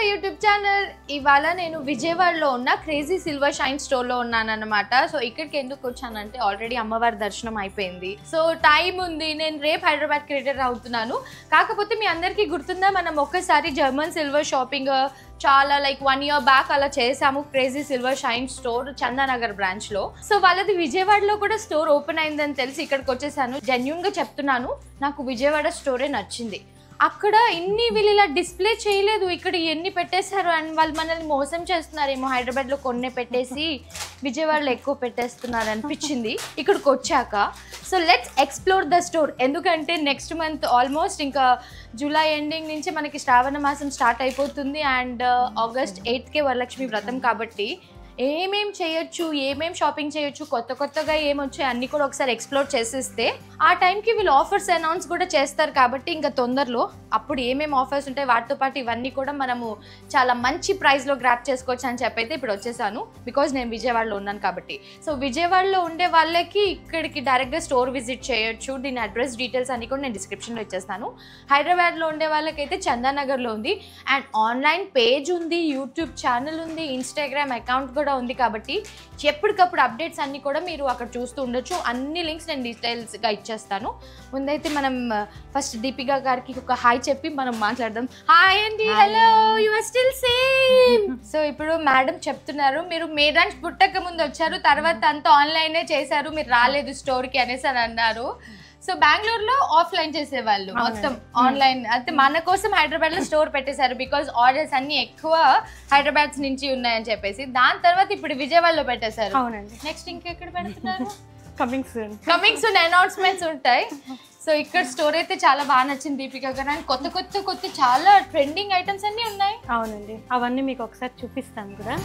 YouTube channel ఇవాళ నేను విజయవాడలో ఉన్న క్రేజీ సిల్వర్ షైన్ స్టోర్ లో ఉన్నాను అన్నమాట. సో ఇక్కడికి ఎందుకు వచ్చానంటే ఆల్రెడీ అమ్మవారి దర్శనం అయిపోయింది. సో టైం ఉంది, నేను రేపు హైదరాబాద్ క్రియేటర్ అవుతున్నాను. కాకపోతే మీ అందరికీ గుర్తుందా, మనం ఒక్కసారి జర్మన్ సిల్వర్ షాపింగ్ చాలా లైక్ 1 year బ్యాక్ అలా చేసాము. Crazy silver shine store Chandanagar branch లో. సో వాళ్ళది విజయవాడలో కూడా స్టోర్ ఓపెన్ అయిందని తెలిసి ఇక్కడికి వచ్చేసాను. జెన్యూన్ గా చెప్తున్నాను, నాకు విజయవాడ స్టోరే నచ్చింది. అక్కడ ఇన్ని వీళ్ళు ఇలా డిస్ప్లే చేయలేదు, ఇక్కడ ఎన్ని పెట్టేశారు. అండ్ వాళ్ళు మనల్ని మోసం చేస్తున్నారేమో, హైదరాబాద్లో కొన్ని పెట్టేసి విజయవాడలో ఎక్కువ పెట్టేస్తున్నారు అనిపించింది ఇక్కడికి వచ్చాక. So let's explore the store. ఎందుకంటే నెక్స్ట్ మంత్ ఆల్మోస్ట్ ఇంకా జూలై ఎండింగ్ నుంచి మనకి శ్రావణ మాసం స్టార్ట్ అయిపోతుంది. అండ్ ఆగస్ట్ 8కే వరలక్ష్మి వ్రతం కాబట్టి ఏమేం చేయొచ్చు, ఏమేం షాపింగ్ చేయొచ్చు, కొత్తగా ఏమొచ్చాయి అన్నీ కూడా ఒకసారి ఎక్స్ప్లోర్ చేసేస్తే ఆ టైంకి వీళ్ళు ఆఫర్స్ అనౌన్స్ కూడా చేస్తారు. కాబట్టి ఇంకా తొందరలో అప్పుడు ఏమేమి ఆఫర్స్ ఉంటాయి వాటితో పాటు ఇవన్నీ కూడా మనము చాలా మంచి ప్రైస్లో గ్రాప్ చేసుకోవచ్చు అని చెప్పైతే ఇప్పుడు వచ్చేసాను. బికాజ్ నేను విజయవాడలో ఉన్నాను కాబట్టి. సో విజయవాడలో ఉండే వాళ్ళకి ఇక్కడికి డైరెక్ట్గా స్టోర్ విజిట్ చేయొచ్చు. దీని అడ్రస్ డీటెయిల్స్ అన్నీ కూడా నేను డిస్క్రిప్షన్లో ఇచ్చేస్తాను. హైదరాబాద్లో ఉండే వాళ్ళకైతే చందానగర్లో ఉంది. అండ్ ఆన్లైన్ పేజ్ ఉంది, యూట్యూబ్ ఛానల్ ఉంది, ఇన్స్టాగ్రామ్ అకౌంట్ కూడా ఉంది. కాబట్టి ఎప్పటికప్పుడు అప్డేట్స్ అన్ని కూడా మీరు అక్కడ చూస్తూ ఉండొచ్చు. అన్ని లింక్స్ నేను డీటెయిల్స్గా ఇచ్చేస్తాను. ముందైతే మనం ఫస్ట్ దీపిక గారికి ఒక హాయ్ చెప్పి మనం మాట్లాడదాం. హాయ్ అండి, hello, you are still same. So ఇప్పుడు మేడం చెప్తున్నారు, మీరు మేడాన్స్ పుట్టక ముందు వచ్చారు, తర్వాత అంతా ఆన్లైనే చేశారు, మీరు రాలేదు స్టోర్కి అనేసి అని అన్నారు. సో బెంగళూరులో ఆఫ్లైన్ చేసేవాళ్ళు, మొత్తం ఆన్లైన్. అయితే మన కోసం హైదరాబాద్ లో స్టోర్ పెట్టేశారు. బికాజ్ ఆర్డర్స్ అన్ని ఎక్కువ హైదరాబాద్ నుంచి ఉన్నాయని చెప్పేసి. దాని తర్వాత ఇప్పుడు విజయవాడలో పెట్టేశారు. నెక్స్ట్ ఇంకెక్కడ పెడుతున్నారు? కమింగ్ సూన్ అనౌన్స్మెంట్స్ ఉంటాయి. సో ఇక్కడ స్టోర్ అయితే చాలా బాగా నచ్చింది దీపిక గారు. అండ్ కొత్త చాలా ట్రెండింగ్ ఐటమ్స్ అన్ని ఉన్నాయి. అవునండి, అవన్నీ మీకు ఒకసారి చూపిస్తాను కూడా.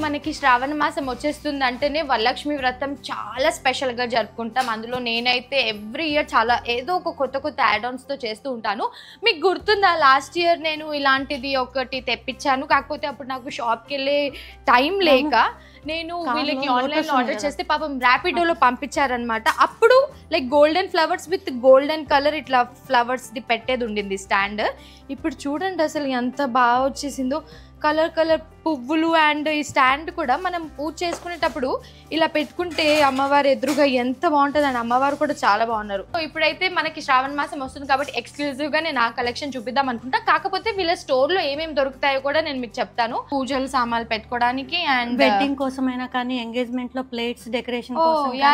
మనకి శ్రావణ మాసం వచ్చేస్తుంది అంటేనే వరలక్ష్మి వ్రతం చాలా స్పెషల్గా జరుపుకుంటాం. అందులో నేనైతే ఎవ్రీ ఇయర్ చాలా ఏదో ఒక కొత్త యాడ్ ఆన్స్తో చేస్తూ ఉంటాను. మీకు గుర్తుందా, లాస్ట్ ఇయర్ నేను ఇలాంటిది ఒకటి తెప్పించాను. కాకపోతే అప్పుడు నాకు షాప్కి వెళ్ళే టైం లేక నేను వీళ్ళకి ఆన్లైన్లో ఆర్డర్ చేస్తే పాపం ర్యాపిడోలో పంపించారనమాట. అప్పుడు like golden flowers with golden colour ఇట్లా ఫ్లవర్స్ది పెట్టేది ఉండింది స్టాండ్. ఇప్పుడు చూడండి అసలు ఎంత బాగా వచ్చేసిందో, కలర్ పువ్వులు. అండ్ ఈ స్టాండ్ కూడా మనం పూజ చేసుకునేటప్పుడు ఇలా పెట్టుకుంటే అమ్మవారు ఎదురుగా ఎంత బాగుంటుంది. అండ్ అమ్మవారు కూడా చాలా బాగున్నారు. సో ఇప్పుడైతే మనకి శ్రావణ మాసం వస్తుంది కాబట్టి ఎక్స్క్లూజివ్గా నేను ఆ కలెక్షన్ చూపిద్దాం అనుకుంటా. కాకపోతే వీళ్ళ స్టోర్లో ఏమేమి దొరుకుతాయో కూడా నేను మీకు చెప్తాను. పూజలు సామాన్లు పెట్టుకోవడానికి అండ్ వెడ్డింగ్ కోసమైనా కానీ, ఎంగేజ్మెంట్ లో ప్లేట్స్ డెకరేషన్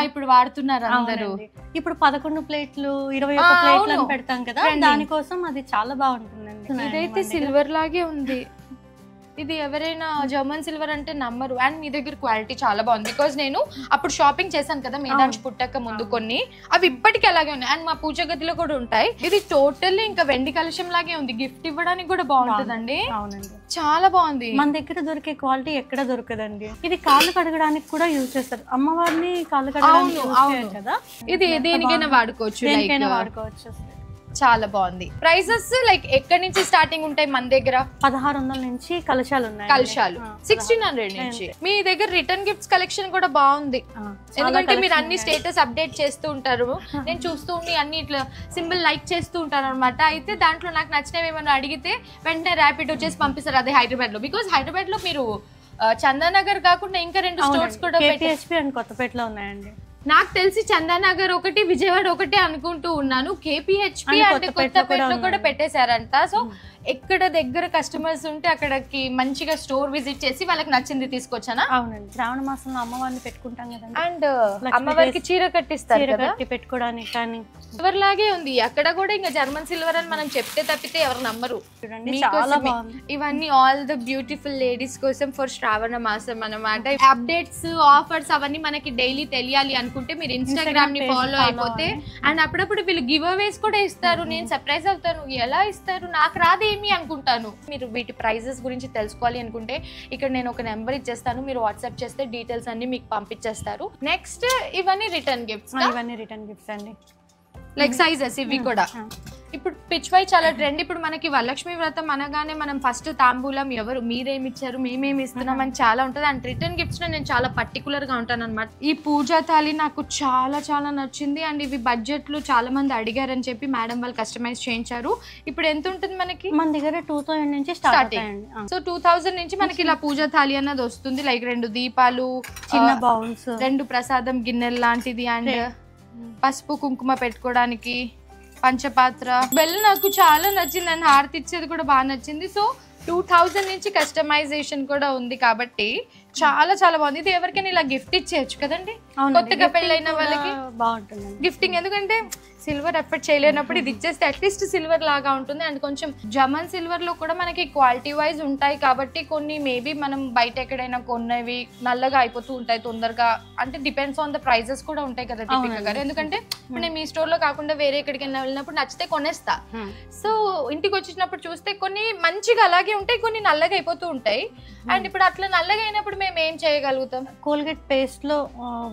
ఇప్పుడు వాడుతున్నారు అందరూ. ఇప్పుడు 11 ప్లేట్లు 21 ప్లేట్లు పెడతాం కదా, దానికోసం అది చాలా బాగుంటుందండి. ఇదైతే సిల్వర్ లాగే ఉంది. ఇది ఎవరైనా జర్మన్ సిల్వర్ అంటే నమ్మరు. అండ్ మీ దగ్గర క్వాలిటీ చాలా బాగుంది. బికాజ్ నేను అప్పుడు షాపింగ్ చేశాను కదా మేడాన్స్ పుట్టక ముందు కొన్ని, అవి ఇప్పటికీ అలాగే ఉన్నాయి. అండ్ మా పూజ గదిలో కూడా ఉంటాయి. ఇది టోటల్లీ ఇంకా వెండి కలశం లాగే ఉంది. గిఫ్ట్ ఇవ్వడానికి కూడా బాగుంటుందండి. అవునండి, చాలా బాగుంది. మన దగ్గర దొరికే క్వాలిటీ ఎక్కడ దొరకదండి. ఇది కాళ్ళు కడగడానికి కూడా యూజ్ చేస్తారు. అమ్మవారిని కాళ్ళు కడగడానికి కదా, ఇది దేనికైనా వాడుకోవచ్చు. చాలా బాగుంది. ప్రైసెస్ లైక్ ఎక్కడి నుంచి స్టార్టింగ్ ఉంటాయి? మన దగ్గర 1600 నుంచి కలశాలు ఉన్నాయి. 1600 నుంచి. మీ దగ్గర రిటర్న్ గిఫ్ట్స్ కలెక్షన్ కూడా బాగుంది. ఎందుకంటే మీరు అన్ని స్టేటస్ అప్డేట్ చేస్తూ ఉంటారు, నేను చూస్తూ ఉండి అన్ని ఇట్లా సింబల్ లైక్ చేస్తూ ఉంటాను అనమాట. అయితే దాంట్లో నాకు నచ్చినవి ఏమైనా అడిగితే వెంటనే ర్యాపిడ్ వచ్చేసి పంపిస్తారు. అదే హైదరాబాద్ లో. బికాజ్ హైదరాబాద్ లో మీరు చందానగర్ కాకుండా ఇంకా 2 స్టోర్స్ కూడా కొత్తపేటలో ఉన్నాయండి. నాకు తెలిసి చందానగర్ ఒకటి, విజయవాడ ఒకటి అనుకుంటూ ఉన్నాను. కేపీహెచ్పి అంటే కొత్తపేటలో కూడా పెట్టేశారంట. సో ఎక్కడ దగ్గర కస్టమర్స్ ఉంటే అక్కడికి మంచిగా స్టోర్ విజిట్ చేసి వాళ్ళకి నచ్చింది తీసుకొచ్చానా? అవునండి, శ్రావణ మాసంలో అమ్మవారిని పెట్టుకుంటాం కదా. అండ్ అమ్మవారికి చీర కట్టిస్తారు కదా పెట్టుకోవడానికి. కానీ సిల్వర్ లాగే ఉంది. అక్కడ కూడా ఇంకా జర్మన్ సిల్వర్ అని మనం చెప్తే తప్పితే ఎవరు నమ్మరు. ఇవన్నీ ఆల్ ద బ్యూటిఫుల్ లేడీస్ కోసం ఫర్ శ్రావణ మాసం అన్నమాట. అప్డేట్స్, ఆఫర్స్ అవన్నీ మనకి డైలీ తెలియాలి అనుకుంటే మీరు ఇన్స్టాగ్రామ్ ని ఫాలో అయిపోతే. అండ్ అప్పుడప్పుడు వీళ్ళు గివ్ అవేస్ కూడా ఇస్తారు. నేను సర్ప్రైజ్ అవుతాను, ఎలా ఇస్తారు నాకు రాదే మీ అనుకుంటాను. మీరు వీటి ప్రైజెస్ గురించి తెలుసుకోవాలి అనుకుంటే ఇక్కడ నేను ఒక నెంబర్ ఇచ్చేస్తాను, మీరు వాట్సాప్ చేస్తే డీటెయిల్స్ అన్ని మీకు పంపించేస్తారు. నెక్స్ట్ ఇవన్నీ రిటర్న్ గిఫ్ట్స్. ఇవన్నీ రిటర్న్ గిఫ్ట్స్ అండి, లైక్ సైజెస్ ఇవి కూడా. ఇప్పుడు పిచ్వై చాలా ట్రెండ్. ఇప్పుడు మనకి వరలక్ష్మి వ్రతం అనగానే మనం ఫస్ట్ తాంబూలం ఎవరు మీరేమి ఇచ్చారు మేమేమి ఇస్తున్నాం అని చాలా ఉంటుంది. అండ్ రిటర్న్ గిఫ్ట్స్ లో నేను చాలా పర్టికులర్ గా ఉంటాను అనమాట. ఈ పూజా థాలి నాకు చాలా చాలా నచ్చింది. అండ్ ఇవి బడ్జెట్లు చాలా మంది అడిగారని చెప్పి మేడం వాళ్ళు కస్టమైజ్ చేయించారు. ఇప్పుడు ఎంత ఉంటుంది మనకి? మన దగ్గర 2000 నుంచి స్టార్టింగ్. సో 2000 నుంచి మనకి ఇలా పూజా థాలి అన్నది వస్తుంది. లైక్ 2 దీపాలు, చిన్న బౌల్స్, 2 ప్రసాదం గిన్నెలు లాంటిది, అండ్ పసుపు కుంకుమ పెట్టుకోవడానికి పంచపాత్ర. బెల్ నాకు చాలా నచ్చింది అండ్ హారతి ఇచ్చేది కూడా బాగా నచ్చింది. సో 2000 నుంచి కస్టమైజేషన్ కూడా ఉంది కాబట్టి చాలా చాలా బాగుంది. ఇది ఎవరికైనా ఇలా గిఫ్ట్ ఇచ్చేయచ్చు కదండి, కొత్తగా పెళ్ళైన వాళ్ళకి బాగుంటుంది గిఫ్టింగ్. ఎందుకంటే సిల్వర్ ఎఫర్ట్ చేయలేనప్పుడు ఇది ఇచ్చేస్తే అట్లీస్ట్ సిల్వర్ లాగా ఉంటుంది. అండ్ కొంచెం జమన్ సిల్వర్ లో కూడా మనకి క్వాలిటీ వైజ్ ఉంటాయి కాబట్టి కొన్ని మేబీ మనం బయట ఎక్కడైనా కొన్నవి నల్లగా అయిపోతూ ఉంటాయి తొందరగా. అంటే డిపెండ్స్ ఆన్ ద ప్రైజెస్ కూడా ఉంటాయి కదా దీపిక గారు. ఎందుకంటే ఇప్పుడు నేను మీ స్టోర్ లో కాకుండా వేరే ఎక్కడికైనా వెళ్ళినప్పుడు నచ్చితే కొనేస్తా. సో ఇంటికి వచ్చినప్పుడు చూస్తే కొన్ని మంచిగా అలాగే ఉంటాయి, కొన్ని నల్లగా అయిపోతూ ఉంటాయి. అండ్ ఇప్పుడు అట్లా నల్లగా అయినప్పుడు మేము ఏం చేయగలుగుతాం? కోల్గేట్ పేస్ట్ లో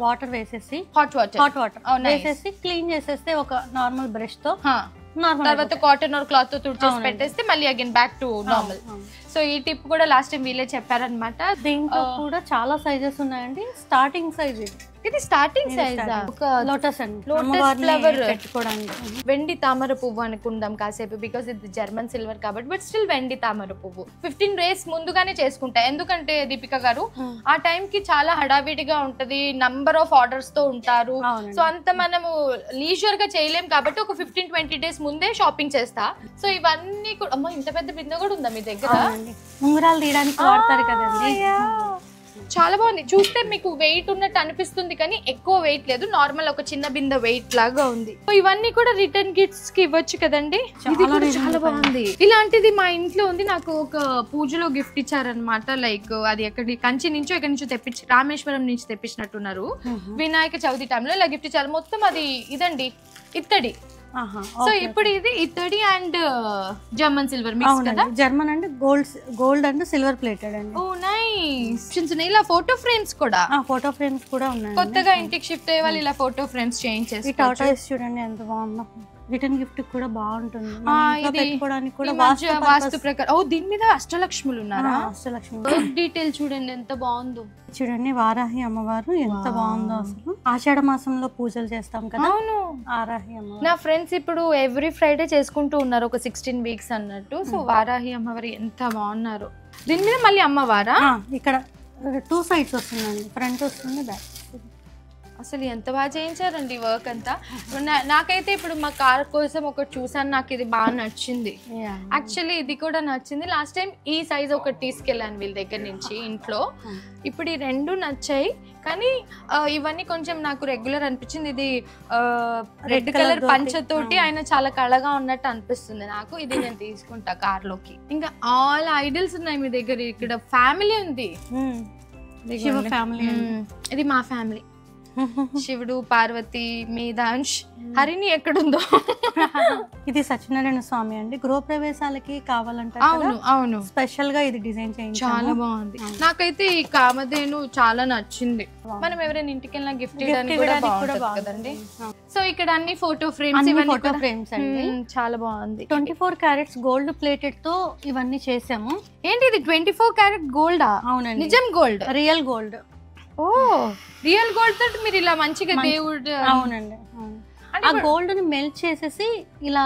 వాటర్ వేసేసి, హాట్ వాటర్ వేసేసి క్లీన్ చేసేస్తే ఒక నార్మల్ బ్రష్ తో, తర్వాత కాటన్ ఆర్ క్లాత్ తో తుడిచేసి పెట్టేస్తే మళ్ళీ again back to normal. So ఈ టిప్ కూడా లాస్ట్ టైం వీళ్ళే చెప్పారనమాట. దీంట్లో కూడా చాలా సైజెస్ ఉన్నాయండి. స్టార్టింగ్ సైజ్ ఇది స్టార్టింగ్ సైజ్ లోటస్ అండి, లోటస్ ఫ్లవర్ పెట్టుకోవడానికి. వెండి తామర పువ్వు అనుకుందాం కాసేపు, బికాస్ ఇది జర్మన్ సిల్వర్ కాబట్టి. బట్ స్టిల్ వెండి తామర పువ్వు 15 days ముందుగానే చేసుకుంటా. ఎందుకంటే దీపిక గారు ఆ టైం కి చాలా హడావిడిగా ఉంటది, నంబర్ ఆఫ్ ఆర్డర్స్ తో ఉంటారు. సో అంత మనము లీజర్ గా చేయలేం కాబట్టి ఒక 15-20 days ముందే షాపింగ్ చేస్తా. సో ఇవన్నీ కూడా అమ్మ ఇంత పెద్ద బిందె కూడా ఉందా మీ దగ్గర? ఉంగరాలు తీయడానికి వాడతారు కదండి. చాలా బాగుంది. చూస్తే మీకు వెయిట్ ఉన్నట్టు అనిపిస్తుంది కానీ ఎక్కువ వెయిట్ లేదు, నార్మల్ ఒక చిన్న బిందె వెయిట్ లాగా ఉంది. ఇవన్నీ కూడా రిటర్న్ గిఫ్ట్స్ కి ఇవ్వచ్చు కదండి. చాలా బాగుంది. ఇలాంటిది మా ఇంట్లో ఉంది, నాకు ఒక పూజలో గిఫ్ట్ ఇచ్చారనమాట. లైక్ అది ఎక్కడి కంచి నుంచో ఎక్కడి నుంచో తెప్పించి, రామేశ్వరం నుంచి తెప్పించినట్టున్నారు. వినాయక చవితి టైంలో ఇలా గిఫ్ట్ ఇచ్చారు. మొత్తం అది ఇదండి ఇత్తడి. సో ఇప్పుడు ఇది ఇత్తడి అండ్ జర్మన్ సిల్వర్ మిక్స్ కదా. German and gold and silver plated అండి. ఓ నైస్. ఇలా ఫోటో ఫ్రేమ్స్ కూడా ఉన్నాయి. కొత్తగా ఇంటికి షిఫ్ట్ అయ్యే వాళ్ళు ఇలా ఫోటో ఫ్రేమ్స్ చేయించేసి. ఈ టాటాయిస్ చూడండి ఎంత బాగుందో. రిటర్న్ గిఫ్ట్ కూడా బాగుంటుంది, పెట్టుకోవడానికి కూడా వాస్తు ప్రకారం. ఓ దీని మీద అష్టలక్ష్ములు ఉన్నారా? అష్టలక్ష్మి డీటెయిల్ చూడండి ఎంత బాగుందో. చూడండి వారాహి అమ్మవారు ఎంత బాగుందో. అసలు ఆషాఢ మాసంలో పూజలు చేస్తాం కదా. అవును, వారాహి అమ్మవారు. నా ఫ్రెండ్స్ ఇప్పుడు ఎవ్రీ ఫ్రైడే చేసుకుంటూ ఉన్నారు ఒక 16 weeks అన్నట్టు. సో వారాహి అమ్మవారు ఎంత బాగున్నారు. దీని మీద మళ్ళీ అమ్మవారా? ఇక్కడ 2 sides వస్తుందండి, ఫ్రంట్ వస్తుంది, బ్యాక్. అసలు ఎంత బాగా చేయించారండి వర్క్ అంతా. నాకైతే ఇప్పుడు మా కార్ కోసం ఒకటి చూసాను, నాకు ఇది బాగా నచ్చింది. యాక్చువల్లీ ఇది కూడా నచ్చింది. లాస్ట్ టైం ఈ సైజ్ ఒకటి తీసుకెళ్ళాను వీళ్ళ దగ్గర నుంచి ఇంట్లో. ఇప్పుడు ఈ 2 నచ్చాయి కానీ ఇవన్నీ కొంచెం నాకు రెగ్యులర్ అనిపించింది. ఇది రెడ్ కలర్ పంచతోటి ఆయన చాలా కళగా ఉన్నట్టు అనిపిస్తుంది నాకు. ఇది నేను తీసుకుంటా కార్ లోకి. ఇంకా ఆల్ ఐడల్స్ ఉన్నాయి మీ దగ్గర. ఇక్కడ ఫ్యామిలీ ఉంది, ఇది మా ఫ్యామిలీ. శివుడు, పార్వతి, మీదాంష్, హరిణి ఎక్కడుందో. ఇది సత్యనారాయణ స్వామి అండి. గృహప్రవేశాలకి కావాలంటే అవును స్పెషల్ గా ఇది డిజైన్ చేయించాము. చాలా బాగుంది. నాకైతే ఈ కామధేను చాలా నచ్చింది. మనం ఎవరైనా ఇంటికి వెళ్ళినా గిఫ్ట్ ఇవ్వడానికి కూడా బాగుంటుంది కదండి. సో ఇక్కడ అన్ని ఫోటో ఫ్రేమ్స్, ఫోటో ఫ్రేమ్స్ అండి. చాలా బాగుంది. 24 carats గోల్డ్ ప్లేటెడ్ తో ఇవన్నీ చేసాము. ఏంటి ఇది 24 carat గోల్డా? అవునండి, నిజం గోల్డ్, రియల్ గోల్డ్. ఓ రియల్ గోల్డ్ తోటి మీరు ఇలా మంచిగా దేవుడు. అవునండి, ఆ గోల్డ్ ని మెల్ట్ చేసేసి ఇలా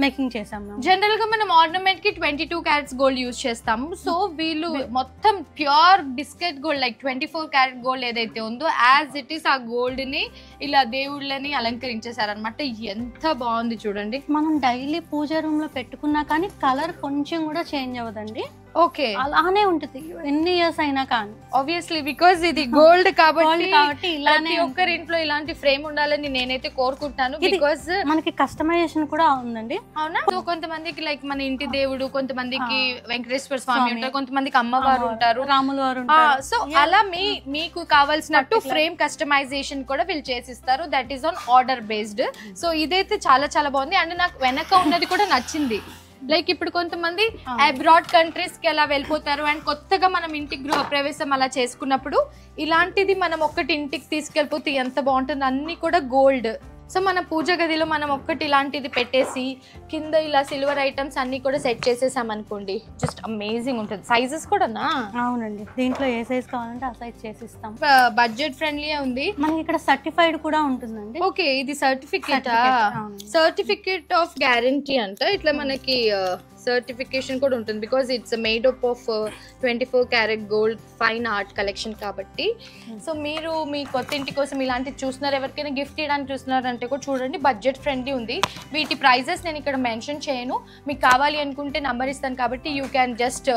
మేకింగ్ చేసాము. జనరల్ గా మనం ఆర్నమెంట్ కి 22 carats గోల్డ్ యూజ్ చేస్తాము. సో వీళ్ళు మొత్తం pure biscuit gold, like 24 carat gold ఏదైతే ఉందో యాజ్ ఇట్ ఈస్ ఆ గోల్డ్ ని ఇలా దేవుళ్ళని అలంకరించేసారనమాట. ఎంత బాగుంది చూడండి. మనం డైలీ పూజ రూమ్ లో పెట్టుకున్నా కానీ కలర్ కొంచెం కూడా చేంజ్ అవ్వదండి. ఓకే, అలానే ఉంటుంది ఎన్ని ఇయర్స్ అయినా కానీ. ఆబ్వియస్లీ బికాజ్ ఇది గోల్డ్ కాబట్టి ప్రతి ఒక్కరి ఇంట్లో ఇలాంటి ఫ్రేమ్ ఉండాలని నేనైతే కోరుకుంటాను. బికాజ్ మనకి కస్టమైజేషన్ కూడా ఉందండి. అవునా? సో కొంతమందికి లైక్ మన ఇంటి దేవుడు, కొంతమందికి వెంకటేశ్వర స్వామి ఉంటారు, కొంతమందికి అమ్మవారు ఉంటారు, రాములు వారు ఉంటారు. సో అలా మీకు కావాల్సినట్టు ఫ్రేమ్ కస్టమైజేషన్ కూడా వీళ్ళు చేసిస్తారు. That is on order based. So ఇదైతే చాలా చాలా బాగుంది. అండ్ నాకు వెనక ఉన్నది కూడా నచ్చింది. లైక్ ఇప్పుడు కొంతమంది అబ్రాడ్ కంట్రీస్ కి అలా వెళ్ళిపోతారు అండ్ కొత్తగా మనం ఇంటికి గృహ ప్రవేశం అలా చేసుకున్నప్పుడు ఇలాంటిది మనం ఒక్కటి ఇంటికి తీసుకెళ్ళిపోతే ఎంత బాగుంటుంది. అన్ని కూడా గోల్డ్. సో మన పూజ గదిలో మనం ఒక్కటి ఇలాంటిది పెట్టేసి కింద ఇలా సిల్వర్ ఐటమ్స్ అన్ని కూడా సెట్ చేసేసాం అనుకోండి, జస్ట్ అమేజింగ్ ఉంటుంది. సైజెస్ కూడానా? అవునండి, దీంట్లో ఏ సైజ్ కావాలంటే ఆ సైజ్ చేసిస్తాం. బడ్జెట్ ఫ్రెండ్లీ ఉంది. మనకి ఇక్కడ సర్టిఫైడ్ కూడా ఉంటుందండి. ఓకే, ఇది సర్టిఫికేట్ ఆఫ్ గ్యారంటీ అంట. ఇట్లా మనకి సర్టిఫికేషన్ కూడా ఉంటుంది because it's made up of 24 carat gold fine art collection కాబట్టి. సో మీరు మీ కొత్త ఇంటి కోసం ఇలాంటివి చూస్తున్నారు, ఎవరికైనా గిఫ్ట్ ఇవ్వడానికి చూస్తున్నారు అంటే కూడా చూడండి, బడ్జెట్ ఫ్రెండ్లీ ఉంది. వీటి ప్రైజెస్ నేను ఇక్కడ మెన్షన్ చేయను, మీకు కావాలి అనుకుంటే నంబర్ ఇస్తాను కాబట్టి you can just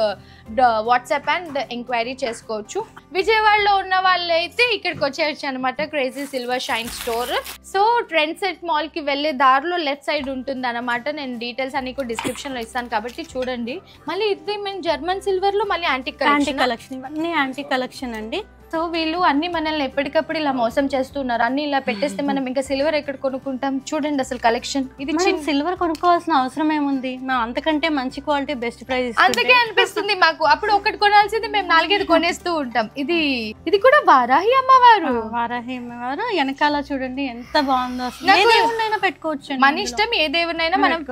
WhatsApp and enquiry చేసుకోవచ్చు. విజయవాడలో ఉన్న వాళ్ళు అయితే ఇక్కడికి వచ్చేయచ్చు అనమాట, crazy silver shine store. So trend set mall కి వెళ్ళే దారిలో లెఫ్ట్ సైడ్ ఉంటుంది అనమాట. నేను డీటెయిల్స్ అన్ని కూడా డిస్క్రిప్షన్ లో ఇస్తాను కాబట్టి చూడండి. మళ్ళీ ఇది మేము జర్మన్ సిల్వర్ లో మళ్ళీ యాంటిక్ కలెక్షన్, ఇవన్నీ యాంటిక్ కలెక్షన్ అండి. సో వీళ్ళు అన్ని మనల్ని ఎప్పటికప్పుడు ఇలా మోసం చేస్తున్నారు, అన్ని ఇలా పెట్టేస్తే మనం ఇంకా సిల్వర్ ఎక్కడ కొనుక్కుంటాం. చూడండి అసలు కలెక్షన్, ఇది సిల్వర్ కొనుక్కోవాల్సిన అవసరం ఏముంది, మేము అంతకంటే మంచి క్వాలిటీ బెస్ట్ ప్రైస్ అందుకే అనిపిస్తుంది మాకు. అప్పుడు ఒకటి కొనాల్సింది మేము 4-5 కొనేస్తూ ఉంటాం. ఇది కూడా వారాహి అమ్మవారు, వెనకాల చూడండి ఎంత బాగుందో. అసలు ఏ దేవుడినైనా పెట్టుకోవచ్చు, మన ఇష్టం ఏ దేవుడినైనా మనం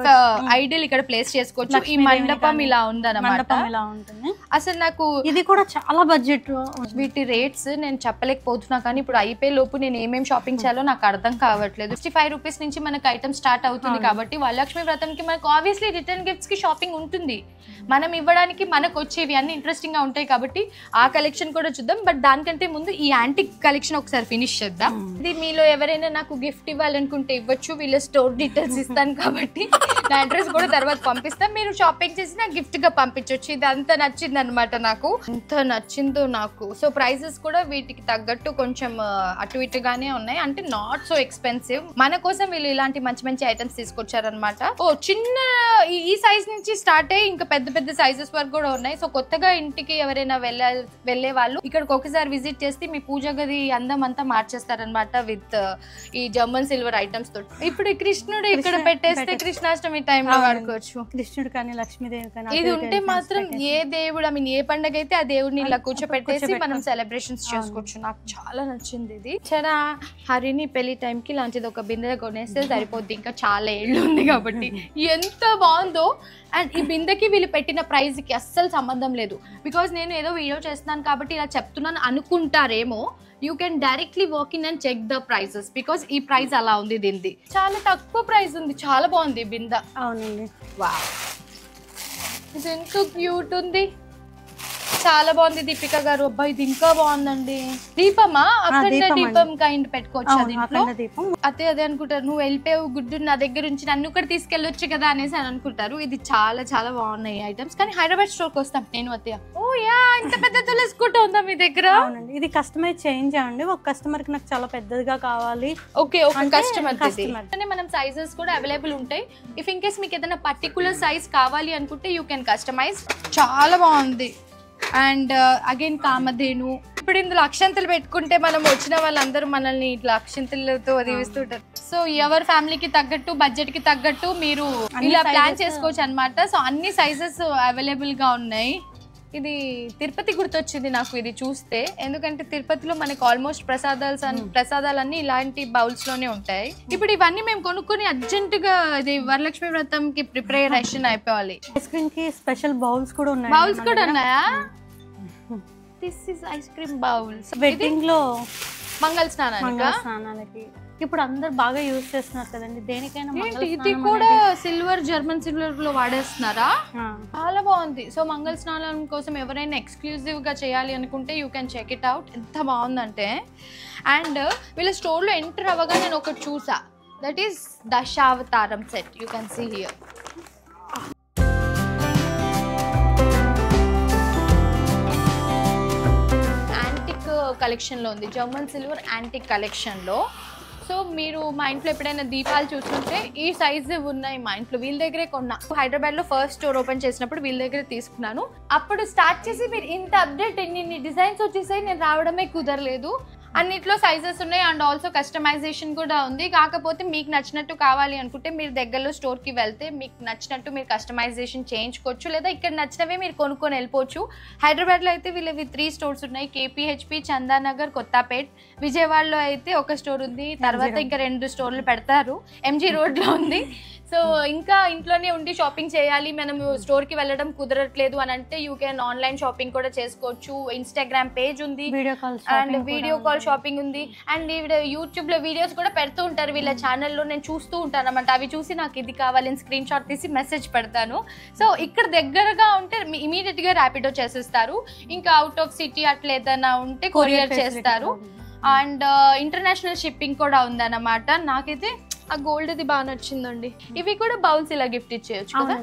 ఐడియల్ ఇక్కడ ప్లేస్ చేసుకోవచ్చు. ఈ మండపం ఇలా ఉందన్నమాట, ఇలా ఉంటుంది. అసలు నాకు ఇది కూడా చాలా బడ్జెట్. వీటి రేట్స్ నేను చెప్పలేకపోతున్నా, కానీ ఇప్పుడు అయిపోయే లోపు నేను ఏమేమి షాపింగ్ చేయాలో నాకు అర్థం కావట్లేదు. 65 రూపీస్ నుంచి మనకు ఐటమ్ స్టార్ట్ అవుతుంది కాబట్టి వరలక్ష్మి వ్రతంకి మనకు ఆబ్వియస్లీ రిటర్న్ గిఫ్ట్స్ కి షాపింగ్ ఉంటుంది. మనం ఇవ్వడానికి మనకు వచ్చేవి అన్ని ఇంట్రెస్టింగ్ గా ఉంటాయి కాబట్టి ఆ కలెక్షన్ కూడా చూద్దాం. బట్ దానికంటే ముందు ఈ యాంటిక్ కలెక్షన్ ఒకసారి ఫినిష్ చేద్దాం. ఇది మీలో ఎవరైనా నాకు గిఫ్ట్ ఇవ్వాలనుకుంటే ఇవ్వచ్చు, వీళ్ళ స్టోర్ డీటెయిల్స్ ఇస్తాను కాబట్టి నా అడ్రస్ కూడా తర్వాత పంపిస్తాం. మీరు షాపింగ్ చేసి నాకు గిఫ్ట్ గా పంపించవచ్చు. ఇది అంత నచ్చింది అనమాట, నాకు ఎంత నచ్చిందో నాకు. సో ప్రైజెస్ కూడా వీటికి తగ్గట్టు కొంచెం అటు ఇటుగానే ఉన్నాయి, అంటే నాట్ సో ఎక్స్పెన్సివ్. మన కోసం వీళ్ళు ఇలాంటి మంచి మంచి ఐటమ్స్ తీసుకొచ్చారనమాట. చిన్న ఈ సైజ్ నుంచి స్టార్ట్ అయ్యి ఇంకా పెద్ద పెద్ద సైజెస్ వరకు కూడా ఉన్నాయి. సో కొత్తగా ఇంటికి ఎవరైనా వెళ్ళే వాళ్ళు ఇక్కడికి ఒకసారి విజిట్ చేస్తే మీ పూజ గది అందం అంతా మార్చేస్తారనమాట విత్ ఈ జర్మన్ సిల్వర్ ఐటమ్స్ తోటి. ఇప్పుడు కృష్ణుడు ఇక్కడ పెట్టేస్తే కృష్ణాష్టమి టైంలో వాడుకోవచ్చు. కృష్ణుడు కానీ లక్ష్మీదేవి కానీ ఇది ఉంటే మాత్రం ఏ దేవుడు ఐ మీన్ ఏ పండుగ అయితే ఆ దేవుడిని ఇలా కూర్చోపెట్టేసి మనం సెలబ్రేషన్స్ చేసుకోవచ్చు. నాకు చాలా నచ్చింది ఇది. చాలా హరిని పెళ్లి టైంకి ఇలాంటిది ఒక బిందె కొనేస్తే సరిపోద్ది, ఇంకా చాలా ఏళ్ళు ఉంది కాబట్టి. ఎంత బాగుందో. అండ్ ఈ బిందెకి వీళ్ళు పెట్టిన ప్రైస్ కి అస్సలు సంబంధం లేదు. బికాజ్ నేను ఏదో వీడియో చేస్తున్నాను కాబట్టి ఇలా చెప్తున్నాను అనుకుంటారేమో. You can directly walk in and check the prices because ఈ ప్రైస్ అలా ఉంది. దీనిది చాలా తక్కువ ప్రైస్ ఉంది, చాలా బాగుంది బిందె. అవునండి, వావ్, ఇది ఎంత క్యూట్ ఉంది, చాలా బాగుంది. దీపిక గారు, అబ్బాయి ఇది ఇంకా బాగుందండి. దీపమా? అఖండ దీపం కైండ్ పెట్టుకోవచ్చు దీంట్లో. అదే అనుకుంటారు, నువ్వు వెళ్ళిపోయావు గుడ్డు నా దగ్గర నుంచి, నన్ను కూడా తీసుకెళ్ళొచ్చు కదా అనేసి అని అనుకుంటారు. ఇది చాలా చాలా బాగున్నాయి ఐటమ్స్. కానీ హైదరాబాద్ స్టోర్ కి వస్తాం నేను అత్తయ్య. ఓ యా, ఇంత పెద్ద తులసుకుంటూ ఉందా మీ దగ్గర? ఇది కస్టమైజ్ చేంజ్ అండి. ఒక కస్టమర్ కి నాకు చాలా పెద్దదిగా కావాలి. ఓకే, ఒక కస్టమర్ మనం సైజెస్ కూడా అవైలబుల్ ఉంటాయి. ఇఫ్ ఇన్ కేస్ మీకు ఏదైనా పర్టికులర్ సైజ్ కావాలి అనుకుంటే యూ కెన్ కస్టమైజ్. చాలా బాగుంది. And again Kamadhenu. ఇప్పుడు ఇందులో అక్షంతలు పెట్టుకుంటే మనం వచ్చిన వాళ్ళందరూ మనల్ని ఇట్లా అక్షంతలతో దీవిస్తుంటారు. సో ఎవరి ఫ్యామిలీకి తగ్గట్టు బడ్జెట్ కి తగ్గట్టు మీరు ఇలా ప్లాన్ చేసుకోవచ్చు అనమాట. సో అన్ని సైజెస్ అవైలబుల్ గా ఉన్నాయి. ఇది తిరుపతి గుర్తొచ్చింది నాకు ఇది చూస్తే, ఎందుకంటే తిరుపతిలో మనకి ఆల్మోస్ట్ ప్రసాదాలన్నీ ఇలాంటి బౌల్స్ లోనే ఉంటాయి. ఇప్పుడు ఇవన్నీ మేము కొనుక్కొని అర్జెంట్ గా ఇది వరలక్ష్మి వ్రతం కి ప్రిపరేషన్ అయిపోవాలి. ఐస్ క్రీమ్ కి స్పెషల్ బౌల్స్ కూడా ఉన్నాయి. బౌల్స్ కూడా ఉన్నాయా? This is ice cream bowls. Wedding లో మంగళ స్నానాలకి ఇప్పుడు అందరు బాగా యూజ్ చేస్తున్నారు కదండి, దేనికైనా. ఇది కూడా సిల్వర్, జర్మన్ సిల్వర్ లో వాడేస్తున్నారా? చాలా బాగుంది. సో మంగళ స్నానం కోసం ఎవరైనా ఎక్స్క్లూజివ్ గా చేయాలి అనుకుంటే you can check it out. ఎంత బాగుందంటే. అండ్ వీళ్ళ స్టోర్ లో ఎంటర్ అవ్వగా నేను ఒకటి చూసా, that is Dashavataram set. You can see here. Antique collection లో ఉంది, జర్మన్ సిల్వర్ యాంటిక్ కలెక్షన్ లో. సో మీరు మా ఇంట్లో ఎప్పుడైనా దీపాలు చూస్తుంటే ఈ సైజు ఉన్నాయి మా ఇంట్లో. వీళ్ళ దగ్గరే కొన్నా. హైదరాబాద్ లో ఫస్ట్ స్టోర్ ఓపెన్ చేసినప్పుడు వీళ్ళ దగ్గర తీసుకున్నాను. అప్పుడు స్టార్ట్ చేసి మీరు ఇంత అప్డేట్, ఎన్ని డిజైన్స్ వచ్చేసాయి, నేను రావడమే కుదరలేదు. అన్నిట్లో సైజెస్ ఉన్నాయి అండ్ ఆల్సో కస్టమైజేషన్ కూడా ఉంది. కాకపోతే మీకు నచ్చినట్టు కావాలి అనుకుంటే మీరు దగ్గరలో స్టోర్కి వెళ్తే మీకు నచ్చినట్టు మీరు కస్టమైజేషన్ చేయించుకోవచ్చు, లేదా ఇక్కడ నచ్చినవే మీరు కొనుక్కొని వెళ్ళిపోవచ్చు. హైదరాబాద్లో అయితే వీళ్ళవి 3 స్టోర్స్ ఉన్నాయి, కేపీహెచ్పి, చందానగర్, కొత్తపేట్. విజయవాడలో అయితే ఒక స్టోర్ ఉంది, తర్వాత ఇంకా 2 స్టోర్లు పెడతారు, ఎంజీ రోడ్లో ఉంది. సో ఇంకా ఇంట్లోనే ఉండి షాపింగ్ చేయాలి, మనము స్టోర్కి వెళ్ళడం కుదరట్లేదు అని అంటే యూ కెన్ ఆన్లైన్ షాపింగ్ కూడా చేసుకోవచ్చు. ఇన్స్టాగ్రామ్ పేజ్ ఉంది అండ్ వీడియో కాల్ షాపింగ్ ఉంది. అండ్ యూట్యూబ్లో వీడియోస్ కూడా పెడుతూ ఉంటారు వీళ్ళ ఛానల్లో, నేను చూస్తూ ఉంటాను అన్నమాట. అవి చూసి నాకు ఇది కావాలని స్క్రీన్ షాట్ తీసి మెసేజ్ పెడతాను. సో ఇక్కడ దగ్గరగా ఉంటే ఇమీడియట్గా ర్యాపిడో చేసేస్తారు. ఇంకా అవుట్ ఆఫ్ సిటీ అట్లా ఏదైనా ఉంటే కొరియర్ చేస్తారు. అండ్ ఇంటర్నేషనల్ షిప్పింగ్ కూడా ఉందన్నమాట. నాకైతే ఆ గోల్డ్ ఇది బాగా నచ్చిందండి. ఇవి కూడా బౌల్స్ ఇలా గిఫ్ట్ ఇచ్చేయచ్చు కదా.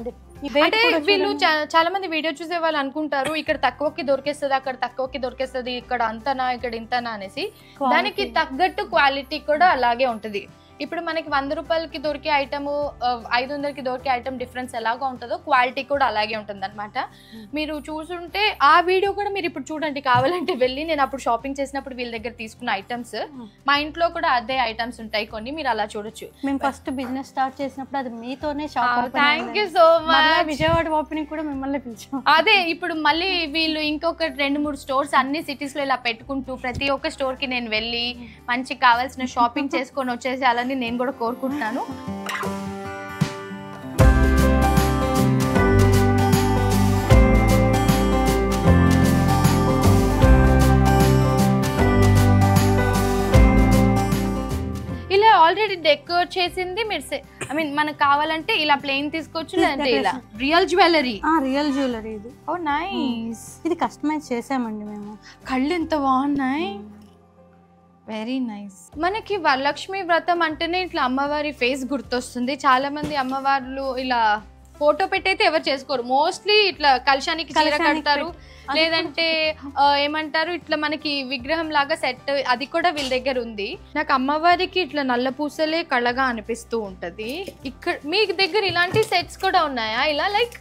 అంటే వీళ్ళు చాలా మంది వీడియో చూసే వాళ్ళు అనుకుంటారు ఇక్కడ తక్కువకి దొరికేస్తుంది, అక్కడ తక్కువకి దొరికేస్తుంది, ఇక్కడ అంతనా ఇక్కడ ఇంతనా అనేసి. దానికి తగ్గట్టు క్వాలిటీ కూడా అలాగే ఉంటుంది. ఇప్పుడు మనకి 100 రూపాయలకి దొరికే ఐటమ్ 500కి దొరికే ఐటమ్ డిఫరెన్స్ ఎలాగా ఉంటుందో క్వాలిటీ కూడా అలాగే ఉంటుంది అనమాట. మీరు చూసుంటే ఆ వీడియో కూడా మీరు ఇప్పుడు చూడండి కావాలంటే వెళ్ళి. నేను అప్పుడు షాపింగ్ చేసినప్పుడు వీళ్ళ దగ్గర తీసుకున్న ఐటమ్స్, మా ఇంట్లో కూడా అదే ఐటమ్స్ ఉంటాయి కొన్ని, మీరు అలా చూడొచ్చు. మేము ఫస్ట్ బిజినెస్ స్టార్ట్ చేసినప్పుడు అది మీతోనే shop. Thank you so much. Vijayawada opening కూడా మిమ్మల్ని పిలిచాం. అదే ఇప్పుడు మళ్ళీ వీళ్ళు ఇంకొక 2-3 స్టోర్స్ అన్ని సిటీస్ లో ఇలా పెట్టుకుంటూ ప్రతి ఒక్క స్టోర్ కి నేను వెళ్ళి మంచి కావాల్సిన షాపింగ్ చేసుకొని వచ్చేసేయాలని నేను కూడా కోరుకుంటున్నాను. ఇలా ఆల్రెడీ డెకోర్ చేసింది మీరు మనకు కావాలంటే ఇలా ప్లెయిన్ తీసుకోవచ్చు, లేదంటే ఇలా రియల్ జ్యువెలరీ. రియల్ జ్యువెలరీ ఇది. ఓ నైస్. ఇది కస్టమైజ్ చేసామండి మేము. కళ్ళు ఎంత బాగున్నాయి, వెరీ నైస్. మనకి వరలక్ష్మి వ్రతం అంటేనే ఇట్లా అమ్మవారి ఫేస్ గుర్తొస్తుంది. చాలా మంది అమ్మవార్లు ఇలా ఫోటో పెట్టయితే ఎవరు చేసుకోరు, మోస్ట్లీ ఇట్లా కలశానికి చీర కడతారు, లేదంటే ఏమంటారు ఇట్లా మనకి విగ్రహం లాగా సెట్, అది కూడా వీళ్ళ దగ్గర ఉంది. నాకు అమ్మవారికి ఇట్లా నల్ల పూసలే కళగా అనిపిస్తూ ఉంటది. ఇక్కడ మీ దగ్గర ఇలాంటి సెట్స్ కూడా ఉన్నాయా, ఇలా లైక్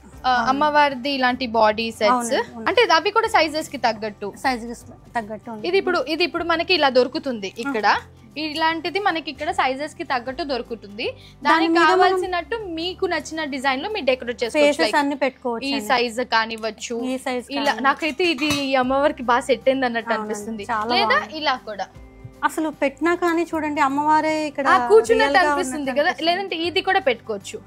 అమ్మవారిది ఇలాంటి బాడీ సెట్స్? అంటే అవి కూడా సైజెస్ కి తగ్గట్టు ఇది ఇప్పుడు మనకి ఇలా దొరుకుతుంది ఇక్కడ. ఇలాంటిది మనకి ఇక్కడ సైజెస్ కి తగ్గట్టు దొరుకుతుంది. దానికి కావాల్సినట్టు మీకు నచ్చిన డిజైన్ లో మీరు డెకరేట్ చేసుకోవచ్చు. ఈ సైజ్ కానివ్వచ్చు. ఇలా నాకైతే ఇది అమ్మవారికి బాగా సెట్ అయింది అన్నట్టు అనిపిస్తుంది. లేదా ఇలా కూడా అసలు పెట్టినా కానీ చూడండి అమ్మవారే ఇక్కడ కూర్చున్నట్టు అనిపిస్తుంది కదా. లేదంటే ఇది కూడా పెట్టుకోవచ్చు,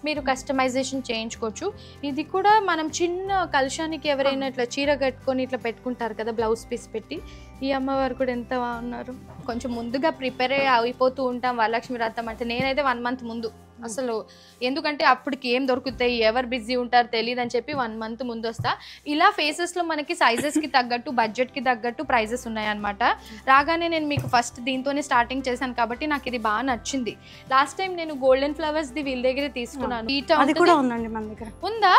మీరు కస్టమైజేషన్ చేయించుకోవచ్చు. ఇది కూడా మనం చిన్న కలశానికి ఎవరైనా ఇట్లా చీర కట్టుకొని ఇట్లా పెట్టుకుంటారు కదా బ్లౌజ్ పీస్ పెట్టి. ఈ అమ్మవారు కూడా ఎంత బాగున్నారు. కొంచెం ముందుగా ప్రిపేర్ అయిపోతూ ఉంటాం వరలక్ష్మి వ్రతం అంటే. నేనైతే 1 month ముందు అసలు, ఎందుకంటే అప్పటికి ఏం దొరుకుతాయి, ఎవరు బిజీ ఉంటారు తెలియదు అని చెప్పి 1 month ముందు వస్తా. ఇలా ఫేసెస్లో మనకి సైజెస్కి తగ్గట్టు బడ్జెట్కి తగ్గట్టు ప్రైజెస్ ఉన్నాయన్నమాట. రాగానే నేను మీకు ఫస్ట్ దీంతోనే స్టార్టింగ్ చేశాను కాబట్టి నాకు ఇది బాగా నచ్చింది. లాస్ట్ టైం నేను గోల్డెన్ ఫ్లవర్స్ది వీళ్ళ దగ్గరే తీసుకున్నాను. అది కూడా ఉందండి మన దగ్గర. ఉందా?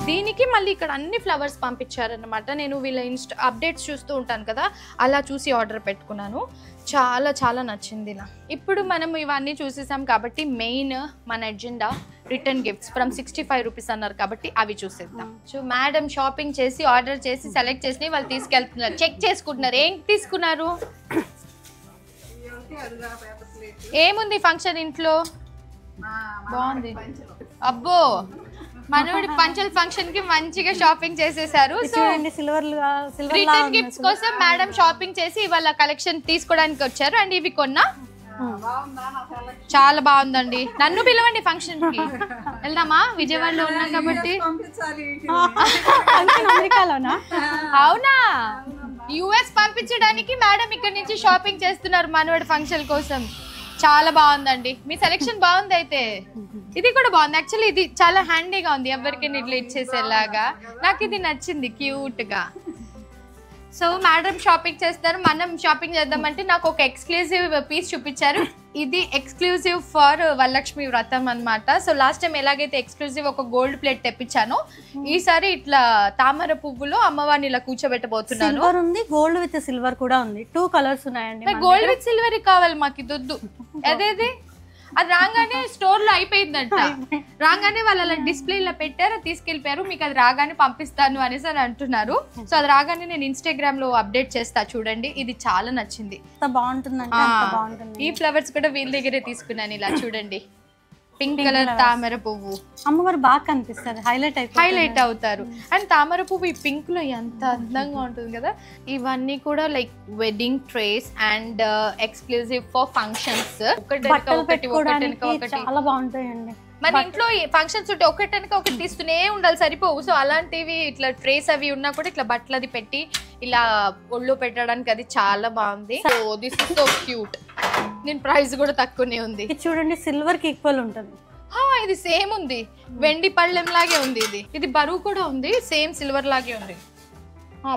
దీనికి మళ్ళీ ఇక్కడ అన్ని ఫ్లవర్స్ పంపించారనమాట. నేను వీళ్ళ అప్డేట్స్ చూస్తూ ఉంటాను కదా, అలా చూసి ఆర్డర్ పెట్టుకున్నాను. చాలా చాలా నచ్చింది ఇలా. ఇప్పుడు మనం ఇవన్నీ చూసేసాం కాబట్టి మెయిన్ మన agenda return gifts from 65 rupees అన్నారు కాబట్టి అవి చూసేద్దాం. సో మేడం షాపింగ్ చేసి ఆర్డర్ చేసి సెలెక్ట్ చేసి వాళ్ళు తీసుకెళ్తున్నారు, చెక్ చేసుకుంటున్నారు. ఏం తీసుకున్నారు? ఏముంది ఫంక్షన్ ఇంట్లో? బాగుంది. అబ్బో, మనోడి పంచల్ ఫంక్షన్ కి మంచిగా షాపింగ్ చేసేసారు. రిటర్న్ గిఫ్ట్స్ కోసం మేడం షాపింగ్ చేసి ఇవాళ కలెక్షన్ తీసుకోవడానికి వచ్చారు. అండ్ ఇవి కొన్నా చాలా బాగుందండి. నన్ను పిలవండి ఫంక్షన్ కి, వెళ్దామా? విజయవాడలో ఉన్నాం కాబట్టి. అవునా? యుఎస్ పంపించడానికి మేడం ఇక్కడ నుంచి షాపింగ్ చేస్తున్నారు మనోడి ఫంక్షన్ కోసం. చాలా బాగుందండి, మీ సెలెక్షన్ బాగుంది. అయితే ఇది కూడా బాగుంది. యాక్చువల్లీ ఇది చాలా హ్యాండీగా ఉంది, ఎవరికైనా ఇట్లా ఇచ్చేసేలాగా. నాకు ఇది నచ్చింది, క్యూట్ గా. సో మేడం షాపింగ్ చేస్తారు, మనం షాపింగ్ చేద్దామంటే నాకు ఒక ఎక్స్క్లూజివ్ పీస్ చూపించారు. ఇది ఎక్స్క్లూజివ్ ఫర్ వరలక్ష్మి వ్రతం అన్నమాట. సో లాస్ట్ టైం ఎలాగైతే ఎక్స్క్లూజివ్ ఒక గోల్డ్ ప్లేట్ తెప్పించాను, ఈసారి ఇట్లా తామర పువ్వులో అమ్మవారిని ఇలా కూర్చోబెట్టబోతున్నాను. గోల్డ్ విత్ సిల్వర్ కూడా ఉంది. 2 కలర్స్ ఉన్నాయండి. గోల్డ్ విత్ సిల్వర్ కావాలి మాకు, దొద్దు. అదేది అది రాగానే స్టోర్ లో అయిపోయిందంట. రాగానే వాళ్ళు అలా డిస్ప్లే ఇలా పెట్టారు, తీసుకెళ్లిపోయారు, మీకు అది రాగానే పంపిస్తాను అనేసి అని అంటున్నారు. సో అది రాగానే నేను ఇన్స్టాగ్రామ్ లో అప్డేట్ చేస్తా చూడండి. ఇది చాలా నచ్చింది, బాగుంటుంది. ఈ ఫ్లవర్స్ కూడా వీళ్ళ దగ్గరే తీసుకున్నాను. ఇలా చూడండి, పింక్ కలర్ తామర పువ్వు. అమ్మవారు బాగా కనిపిస్తారు, హైలైట్ అవుతారు. అండ్ తామర పువ్వు ఈ పింక్ లో ఎంత అందంగా ఉంటుంది కదా. ఇవన్నీ కూడా like wedding trace and exclusive for functions. చాలా బాగుంటాయండి. మన ఇంట్లో ఫంక్షన్స్ ఉంటే ఒకటనక ఒకటి తీస్తూనే ఉండాలి, సరిపోవు. సో అలాంటివి ఇట్లా ట్రేస్ అవి ఉన్నా కూడా ఇట్లా బట్టలు అది పెట్టి ఇలా ఒళ్ళో పెట్టడానికి అది చాలా బాగుంది. So this is so cute. దీని ప్రైస్ కూడా తక్కువనే ఉంది. చూడండి, సిల్వర్ కి ఈక్వల్ ఉంటుంది. ఇది సేమ్ ఉంది, వెండి పళ్ళెం లాగే ఉంది. ఇది బరువు కూడా ఉంది, సేమ్ సిల్వర్ లాగే ఉంది.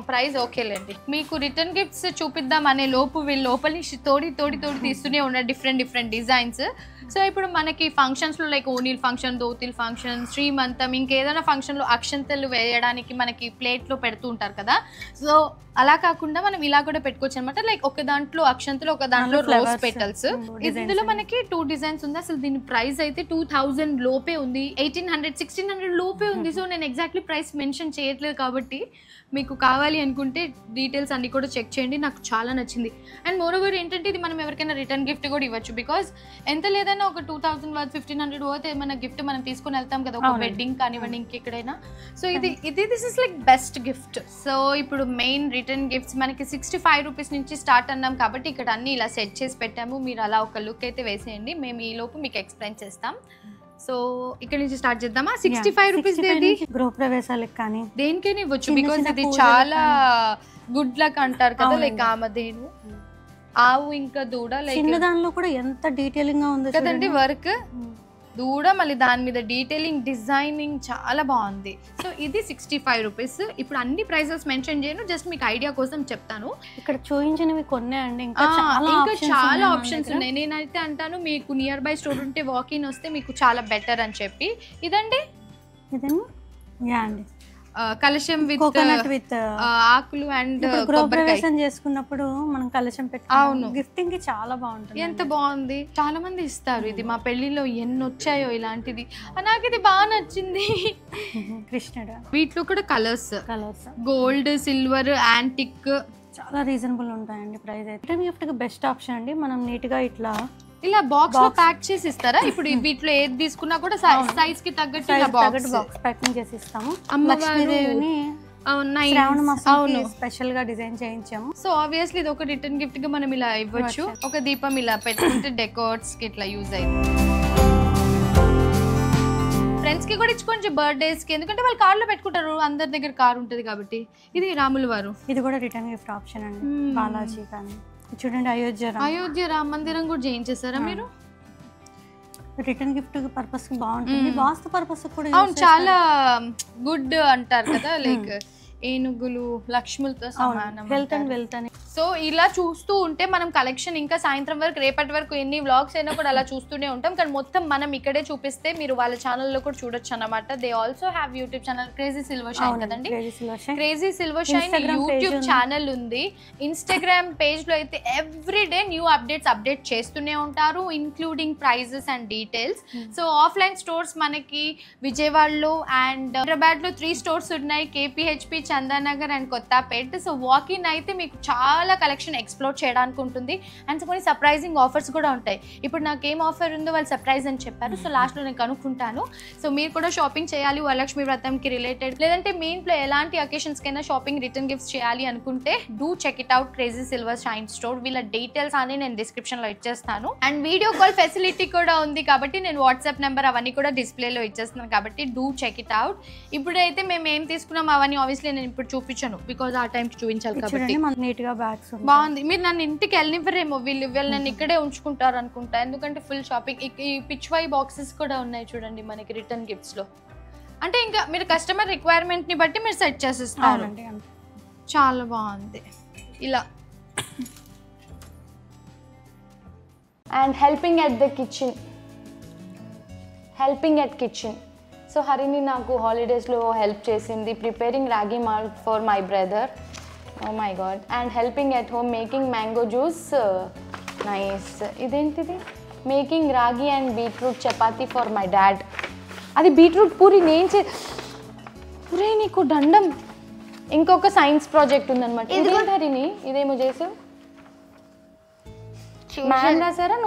ప్రైస్ ఓకేలేండి. మీకు రిటర్న్ గిఫ్ట్స్ చూపిద్దాం అనే లోపు వీళ్ళు లోపల నుంచి తోడి తీస్తూనే ఉన్నారు డిఫరెంట్ డిజైన్స్. సో ఇప్పుడు మనకి ఫంక్షన్స్ లో లైక్ ఓనీల్ ఫంక్షన్, దోతిల్ ఫంక్షన్, శ్రీమంతం, ఇంకేదైనా ఫంక్షన్ లో అక్షంతలు వేయడానికి మనకి ప్లేట్ లో పెడుతూ ఉంటారు కదా. సో అలా కాకుండా మనం ఇలా కూడా పెట్టుకోవచ్చు అనమాట. లైక్ ఒక దాంట్లో అక్షంతలు, ఒక దాంట్లో రోజ్ పెటల్స్. ఇందులో మనకి 2 డిజైన్స్ ఉంది. అసలు దీని ప్రైస్ అయితే 2000 లోపే ఉంది, 1800 1600 లోపే ఉంది. సో నేను ఎగ్జాక్ట్లీ ప్రైస్ మెన్షన్ చేయట్లేదు కాబట్టి మీకు కావాలి అనుకుంటే డీటెయిల్స్ అన్ని కూడా చెక్ చేయండి. నాకు చాలా నచ్చింది. అండ్ మోర్ ఓవర్ ఏంటంటే ఇది మనం ఎవరికైనా రిటర్న్ గిఫ్ట్ కూడా ఇవ్వచ్చు. బికాస్ ఎంత లేదన్నా ఒక 2000 వర్త్ 1500 వర్త్ ఏమైనా గిఫ్ట్ మనం తీసుకుని వెళ్తాం కదా, ఒక వెడ్డింగ్ కానివ్వండి, ఇంకెక్కడైనా. సో ఇది this is like best gift. So ఇప్పుడు మెయిన్ రిటర్న్ గిఫ్ట్స్ మనకి 65 రూపీస్ నుంచి స్టార్ట్ అన్నాం కాబట్టి ఇక్కడ అన్ని ఇలా సెట్ చేసి పెట్టాము. మీరు అలా ఒక లుక్ అయితే వేసేయండి, మేము ఈ లోపు మీకు ఎక్స్ప్లెయిన్ చేస్తాం. సో ఇక్కడ నుంచి స్టార్ట్ చేద్దామా? 65 రూపీస్ గృహప్రవేశాలకు కానీ దేనికైనా ఇవ్వచ్చు. బికాస్ ఇది చాలా గుడ్ లక్ అంటారు కదా, లైక్ ఆమదేను, ఆవు ఇంకా దూడ, లైక్ దానిలో కూడా ఎంత డీటెయిలింగ్ గా ఉంది కదండి వర్క్. దూడ మళ్ళీ దాని మీద డీటెయిలింగ్, డిజైనింగ్ చాలా బాగుంది. సో ఇది 65 రూపీస్. ఇప్పుడు అన్ని ప్రైజెస్ మెన్షన్ చేయను, జస్ట్ మీకు ఐడియా కోసం చెప్తాను. ఇక్కడ చూపించినవి కొన్నే అండి, ఇంకా చాలా ఆప్షన్స్ ఉన్నాయి. నేనైతే అంటాను మీకు నియర్ బై స్టోర్ ఉంటే వాకిన్ వస్తే మీకు చాలా బెటర్ అని చెప్పి. ఇదండి కలశం విత్ ఆకులు అండ్ గృహప్రవేశం చేసుకున్నప్పుడు మనం కలశం పెట్టుకోవాలి, గిఫ్టింగ్ కి చాలా బాగుంటుంది. ఎంత బాగుంది, చాలా మంది ఇస్తారు. ఇది మా పెళ్లిలో ఎన్ని వచ్చాయో ఇలాంటిది. నాకు ఇది బాగా నచ్చింది. కృష్ణుడు. వీటిలో కూడా కలర్స్ గోల్డ్, సిల్వర్, యాంటిక్ చాలా రీజనబుల్ ఉంటాయండి ప్రైస్ అయితే. రిటర్న్ గిఫ్ట్ కి బెస్ట్ ఆప్షన్ అండి. మనం నీట్ గా ఇలా బాక్స్ లో ప్యాక్ చేసి ఇస్తారా? ఇప్పుడు వీటిలో ఏది తీసుకున్నా కూడా సైజ్ కి తగ్గట్టు ఇలా బాక్స్ ప్యాకింగ్ చేసి ఇస్తాము. అమ్మవారిని స్పెషల్ గా డిజైన్ చేయించాము. సో ఆబ్వియస్లీ ఇది ఒక రిటర్న్ గిఫ్ట్ గా మనం ఇలా ఇవ్వచ్చు. ఒక దీపం ఇలా పెట్టుకుంటే డెకోర్స్ కి ఇట్లా యూజ్ అయింది. ఫ్రెండ్స్ కి కూడా ఇచ్చుకోండి బర్త్డేస్ కి, ఎందుకంటే వాళ్ళు కార్ లో పెట్టుకుంటారు, అందరి దగ్గర కార్ ఉంటది కాబట్టి. ఇది రాముల వారు, ఇది కూడా రిటర్న్ గిఫ్ట్ ఆప్షన్ అండి. బాలాజీ కానీ చూడండి, అయోధ్య రామ మందిరం కూడా చేయించేసారా మీరు? రిటర్న్ గిఫ్ట్ పర్పస్ కి బాగుంటుంది, వాస్తు పర్పస్ కూడా. అవును, చాలా గుడ్ అంటారు కదా, లైక్ ఏనుగులు లక్ష్ములతో సమానం, హెల్త్ అండ్ వెల్త్ అని. సో ఇలా చూస్తూ ఉంటే మనం కలెక్షన్ ఇంకా సాయంత్రం వరకు, రేపటి వరకు ఎన్ని వ్లాగ్స్ అయినా కూడా అలా చూస్తూనే ఉంటాం. కానీ మొత్తం మనం ఇక్కడే చూపిస్తే మీరు వాళ్ళ ఛానల్లో కూడా చూడొచ్చు అన్నమాట. They also have YouTube channel, crazy silver shine కదండి. Crazy silver shine YouTube channel ఉంది. ఇన్స్టాగ్రామ్ పేజ్ లో అయితే ఎవ్రీడే న్యూ అప్డేట్ చేస్తూనే ఉంటారు, including prices and details. So offline stores మనకి విజయవాడలో అండ్ హైదరాబాద్ లో 3 స్టోర్స్ ఉన్నాయి, K P H B, Chandanagar and Kothapet. So walk in అయితే మీకు చాలా కలెక్షన్ ఎక్స్ప్లోర్ చేయడానికి ఉంటుంది. అండ్ కొన్ని సర్ప్రైజింగ్ ఆఫర్స్ కూడా ఉంటాయి. ఇప్పుడు నాకు ఏం ఆఫర్ ఉందో వాళ్ళు సర్ప్రైజ్ అని చెప్పారు. సో లాస్ట్లో నేను కనుక్కుంటాను. సో మీరు కూడా షాపింగ్ చేయాలి వరలక్ష్మి వ్రతంకి రిలేటెడ్, లేదంటే మీ ఇంట్లో ఎలాంటి అకేషన్స్కైనా షాపింగ్ రిటర్న్ గిఫ్ట్స్ చేయాలి అనుకుంటే do check it out crazy silver shine store. వీళ్ళ డీటెయిల్స్ అని నేను డిస్క్రిప్షన్లో ఇచ్చేస్తాను. అండ్ వీడియో కాల్ ఫెసిలిటీ కూడా ఉంది కాబట్టి నేను వాట్సాప్ నెంబర్ అవన్నీ కూడా డిస్ప్లేలో ఇచ్చేస్తున్నాను కాబట్టి డూ చెక్ ఇట్ అవుట్. ఇప్పుడైతే మేము ఏం తీసుకున్నాం అవన్నీ ఆబ్వియస్లీ నేను ఇప్పుడు చూపించాను, బికాజ్ ఆ టైంకి చూపించాలి కాబట్టి. బాగుంది. మీరు నన్ను ఇంటికి వెళ్ళనివ్వరేమో, వీళ్ళు నన్ను ఇక్కడే ఉంచుకుంటారు అనుకుంటా, ఎందుకంటే ఫుల్ షాపింగ్. ఈ పిచ్వై బాక్సెస్ కూడా ఉన్నాయి చూడండి మనకి రిటర్న్ గిఫ్ట్స్ లో. అంటే ఇంకా మీరు కస్టమర్ రిక్వైర్మెంట్ ని బట్టి మీరు సెట్ చేసిస్తారు. చాలా బాగుంది ఇలా. And helping at kitchen. So Harini నాకు హాలిడేస్లో హెల్ప్ చేసింది, preparing ragi malt for my brother. Oh my god. And helping at home making mango juice. Nice. ఇదేంటిది? Making ragi and beetroot chapati for my dad. అది బీట్రూట్ పూరి నేను పూరే నీకు దండం. ఇంకొక సైన్స్ ప్రాజెక్ట్ ఉందన్నమాట. ఇదేమో చేసావు మ్యాన్ రాసారా